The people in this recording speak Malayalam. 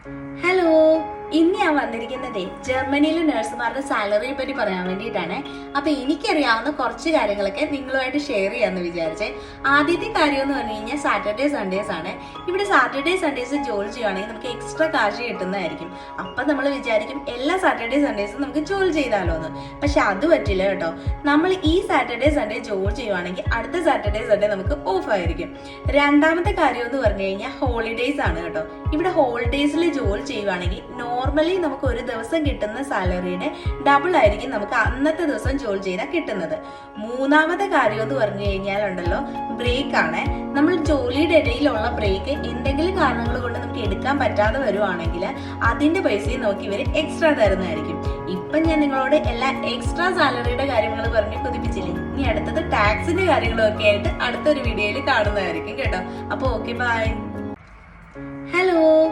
ഹലോ, ഇന്ന് ഞാൻ വന്നിരിക്കുന്നതേ ജർമ്മനിയിലെ നഴ്സുമാരുടെ സാലറിയെ പറ്റി പറയാൻ വേണ്ടിയിട്ടാണ്. അപ്പൊ എനിക്കറിയാവുന്ന കുറച്ച് കാര്യങ്ങളൊക്കെ നിങ്ങളുമായിട്ട് ഷെയർ ചെയ്യാമെന്ന് വിചാരിച്ചേ. ആദ്യത്തെ കാര്യം എന്ന് പറഞ്ഞു കഴിഞ്ഞാൽ സാറ്റർഡേ സൺഡേസ് ആണ്. ഇവിടെ സാറ്റർഡേ സൺഡേസ് ജോലി ചെയ്യുവാണെങ്കിൽ നമുക്ക് എക്സ്ട്രാ കാശ് കിട്ടുന്നതായിരിക്കും. അപ്പൊ നമ്മൾ വിചാരിക്കും എല്ലാ സാറ്റർഡേ സൺഡേസും നമുക്ക് ജോലി ചെയ്താലോ എന്ന്. പക്ഷെ അത് പറ്റില്ല കേട്ടോ. നമ്മൾ ഈ സാറ്റർഡേ സൺഡേ ജോലി ചെയ്യുവാണെങ്കിൽ അടുത്ത സാറ്റർഡേ സൺഡേ നമുക്ക് ഓഫ് ആയിരിക്കും. രണ്ടാമത്തെ കാര്യം എന്ന് പറഞ്ഞു കഴിഞ്ഞാൽ ഹോളിഡേയ്സ് ആണ് കേട്ടോ. ഇവിടെ ഹോളിഡേയ്സിൽ ജോലി ചെയ്യുവാണെങ്കിൽ നോർമലി നമുക്ക് ഒരു ദിവസം കിട്ടുന്ന സാലറിയുടെ ഡബിൾ ആയിരിക്കും നമുക്ക് അന്നത്തെ ദിവസം ജോലി ചെയ്താൽ കിട്ടുന്നത്. മൂന്നാമത്തെ കാര്യം എന്ന് പറഞ്ഞു കഴിഞ്ഞാൽ ഉണ്ടല്ലോ, ബ്രേക്ക് ആണ്. നമ്മൾ ജോലിയുടെ ഇടയിലുള്ള ബ്രേക്ക് എന്തെങ്കിലും കാരണങ്ങൾ കൊണ്ട് നമുക്ക് എടുക്കാൻ പറ്റാതെ വരുവാണെങ്കിൽ അതിന്റെ പൈസയും നോക്കി ഇവർ എക്സ്ട്രാ തരുന്നതായിരിക്കും. ഇപ്പൊ ഞാൻ നിങ്ങളോട് എല്ലാ എക്സ്ട്രാ സാലറിയുടെ കാര്യങ്ങൾ പറഞ്ഞ് കൊതിപ്പിച്ചില്ലേ. ഇനി അടുത്തത് ടാക്സിന്റെ കാര്യങ്ങളും ഒക്കെ ആയിട്ട് അടുത്തൊരു വീഡിയോയിൽ കാണുന്നതായിരിക്കും കേട്ടോ. അപ്പൊ ഓക്കെ, ബൈ. ഹലോ.